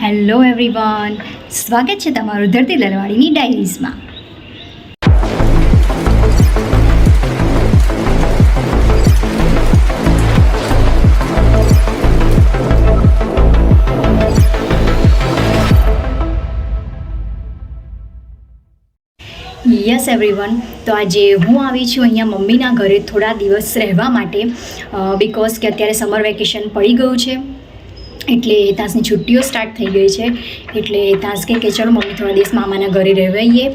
Hello everyone, સ્વાગત છે તમારું ધરતી લલવાડીની ડાયરીઝમાં. યસ એવરીવન, તો આજે હું આવી છું અહીંયા મમ્મીના ઘરે થોડા દિવસ રહેવા માટે, બિકોઝ કે અત્યારે સમર વેકેશન પડી ગયું છે. એટલે તાસની છુટ્ટીઓ સ્ટાર્ટ થઈ ગઈ છે. એટલે તાસ કે ચલો મમ્મી થોડા દિવસ મામાના ઘરે રહેવા આવીએ.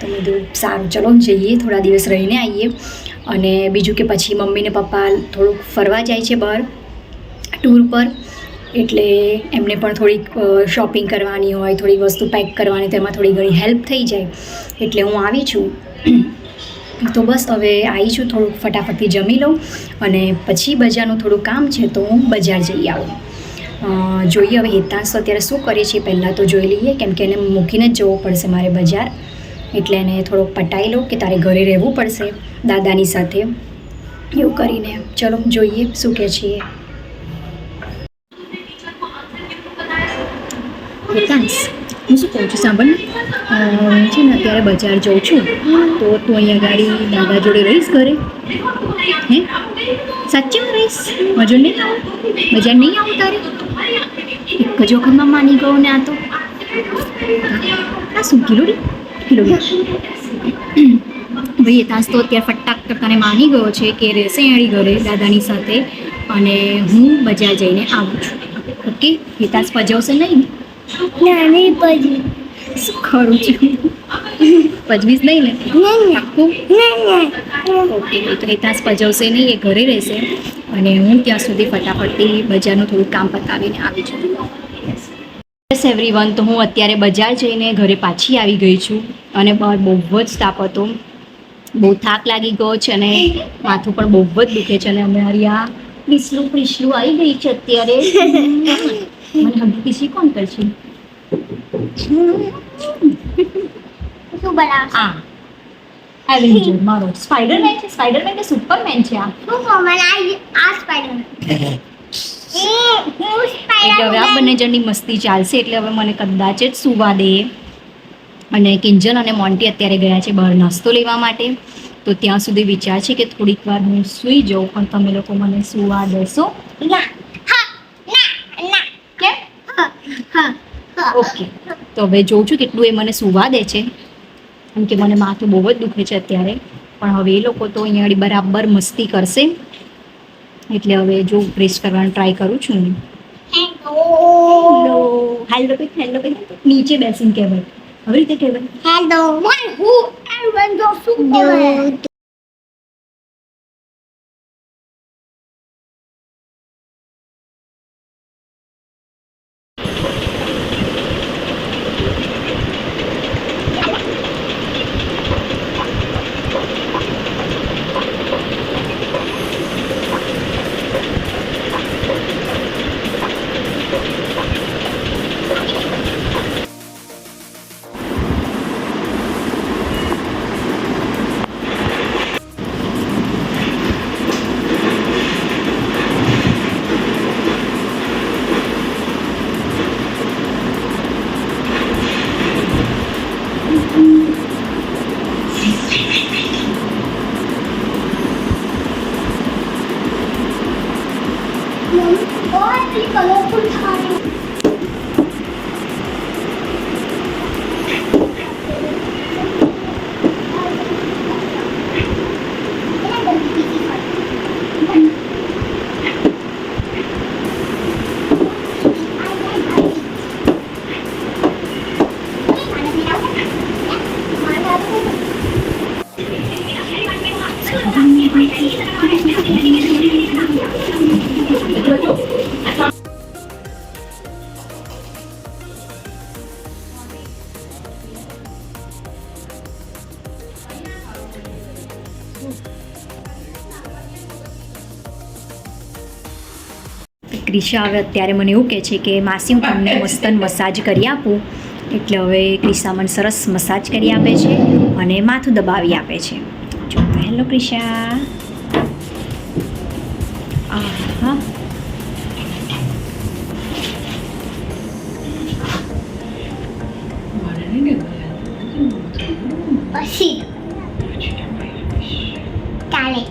તો મેં કીધું સારું, ચલો જઈએ, થોડા દિવસ રહીને આવીએ. અને બીજું કે પછી મમ્મી ને પપ્પા થોડુંક ફરવા જાય છે બહાર ટૂર પર, એટલે એમને પણ થોડીક શોપિંગ કરવાની હોય, થોડી વસ્તુ પેક કરવાની, તેમાં થોડી ઘણી હેલ્પ થઈ જાય. એટલે હું આવી છું. તો બસ હવે આવી છું, થોડુંક ફટાફટથી જમી લઉં અને પછી બજારનું થોડું કામ છે તો હું બજાર જઈ આવું. જોઈએ હવે હેતાંશ અત્યારે શું કરે છે પહેલાં તો જોઈ લઈએ, કેમ કે એને મૂકીને જ જવું પડશે મારે બજાર. એટલે એને થોડોક પટાઈ લઉં કે તારે ઘરે રહેવું પડશે દાદાની સાથે, એવું કરીને. ચલો જોઈએ શું કહે છીએ. હેતાંશ, હું શું કહું છું સાંભળ ને, હું છે ને અત્યારે બજાર જાઉં છું, તો તું અહીંયા ગાડી દાદા જોડે રહીશ ઘરે? હે, સાચેમાં રહીશ? મજો નહીં આવું? બજાર નહીં આવું તારે? એક જ વખતમાં માની ગયો ને આ તો. આ શું કિલોડી ભાઈ, હેતાંશ તો અત્યારે ફટાક ટકાને માની ગયો છે કે રહેશે એની ઘરે દાદાની સાથે, અને હું બજાર જઈને આવું છું. ઓકે, હેતાંશ પજવશે નહીં? નહીં પછી શું ખરું છું, પજવીશ નહીં ને? પાક્કું? ઓકે, તો હેતાંશ પજવશે નહીં, એ ઘરે રહેશે અને હું ત્યાં સુધી ફટાફટથી બજારનું થોડું કામ પતાવીને આવી છું. યસ એવરીવન, તો હું અત્યારે બજાર જઈને ઘરે પાછી આવી ગઈ છું અને બહાર બહુ જ તાપ હતો, બહુ થાક લાગી ગયો છે અને માથું પણ બહુ જ દુખે છે. અને અમારી આ પીસલું આવી ગઈ છે અત્યારે. મને હગી પીસી કોણ કરશે? શું બનાવ? એવેન્જર મારો સ્પાઈડરમેન છે. સ્પાઈડરમેન કે સુપરમેન છે આ? શું કોમન આ સ્પાઈડરમેન એટલે હવે આ બંને જણની મસ્તી ચાલશે, એટલે હવે મને કદાચ જ સુવા દે. અને કિંજલ અને મોન્ટી અત્યારે ગયા છે બહાર નાસ્તો લેવા માટે, તો ત્યાં સુધી વિચાર છે કે થોડીક વાર હું સૂઈ જાઉં, પણ તમે લોકો મને સુવા દેશો? કેમ? ઓકે, તો હવે જોઉં છું કેટલું એ મને સુવા દે છે, કેમ કે મને માથું બહુ જ દુખે છે અત્યારે. પણ હવે એ લોકો તો અહીંયા બરાબર મસ્તી કરશે, એટલે હવે જો પ્રેસ કરવાનું ટ્રાય કરું છું. હેલો નીચે બેસીને કહેવાય, આવી રીતે કહેવાય. હેલો કલરફુલ થાય. ક્રિશા હવે અત્યારે મને એવું કહે છે કે માસી હું તમને મસ્તન મસાજ કરી આપું, એટલે હવે ક્રિશા મને સરસ મસાજ કરી આપે છે અને માથું દબાવી આપે છે. જો હેલો ક્રિશા. આહા પછી કાલે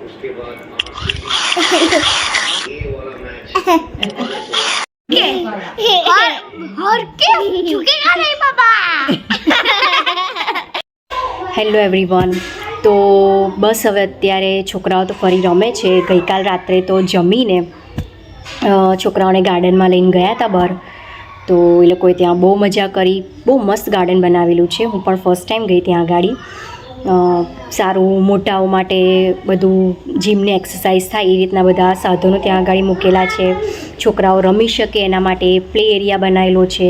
उसके बाद ये वाला मैच और क्या झुकेगा नहीं पापा હેલો એવરીવન. તો બસ હવે અત્યારે છોકરાઓ તો ફરી રમે છે. ગઈકાલ રાત્રે તો જમીને છોકરાઓને ગાર્ડનમાં લઈને ગયા હતા બહાર. તો એ લોકોએ ત્યાં બહુ મજા કરી. બહુ મસ્ત ગાર્ડન બનાવેલું છે. હું પણ ફર્સ્ટ ટાઈમ ગઈ ત્યાં આગળ. સારું મોટાઓ માટે બધું જીમની એક્સરસાઇઝ થાય એ રીતના બધા સાધનો ત્યાં આગળ મૂકેલા છે. છોકરાઓ રમી શકે એના માટે પ્લે એરિયા બનાવેલો છે.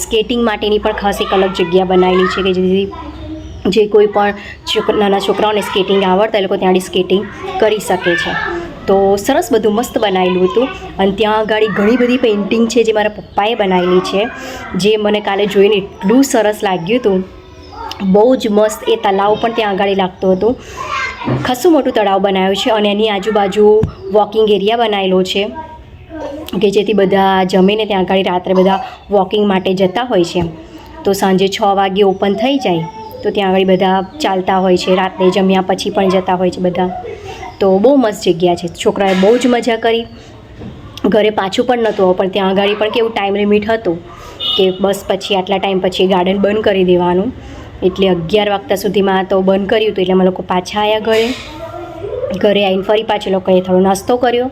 સ્કેટિંગ માટેની પણ ખાસ એક અલગ જગ્યા બનાવેલી છે કે જેથી જે કોઈ પણ નાના છોકરાઓને સ્કેટિંગ આવડતા એ લોકો ત્યાં સ્કેટિંગ કરી શકે છે. તો સરસ બધું મસ્ત બનાવેલું હતું. અને ત્યાં આગળ ઘણી બધી પેઇન્ટિંગ છે જે મારા પપ્પાએ બનાવેલી છે, જે મને કાલે જોઈને એટલું સરસ લાગ્યું હતું. બહુ જ મસ્ત એ તળાવ પણ ત્યાં આગળ લાગતું હતું. ખાસું મોટું તળાવ બનાવ્યું છે અને એની આજુબાજુ વોકિંગ એરિયા બનાવેલો છે કે જેથી બધા જમીને ત્યાં આગળ રાત્રે બધા વોકિંગ માટે જતા હોય છે. તો સાંજે 6 વાગે ઓપન થઈ જાય તો ત્યાં આગળ બધા ચાલતા હોય છે. રાત્રે જમ્યા પછી પણ જતા હોય છે બધા. તો બહુ મસ્ત જગ્યા છે. છોકરાએ બહુ જ મજા કરી. ઘરે પાછું પણ નહોતું પણ ત્યાં આગળ પણ કેવું ટાઈમ લિમિટ હતું કે બસ પછી આટલા ટાઈમ પછી ગાર્ડન બંધ કરી દેવાનું. એટલે 11 વાગ્યા સુધીમાં તો બંધ કર્યું હતું. એટલે અમે લોકો પાછા આવ્યા ઘરે. ઘરે આવીને ફરી પાછું લોકોએ થોડો નાસ્તો કર્યો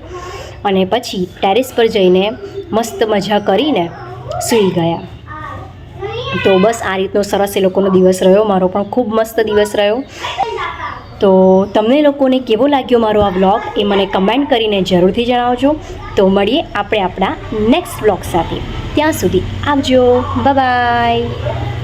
અને પછી ટેરેસ પર જઈને મસ્ત મજા કરીને સૂઈ ગયા. તો બસ આ રીતનો સરસ એ લોકોનો દિવસ રહ્યો. મારો પણ ખૂબ મસ્ત દિવસ રહ્યો. તો તમને લોકોને કેવો લાગ્યો મારો આ વ્લોગ એ મને કમેન્ટ કરીને જરૂરથી જણાવજો. તો મળીએ આપણે આપણા નેક્સ્ટ વ્લોગ સાથે. ત્યાં સુધી આવજો. બાય.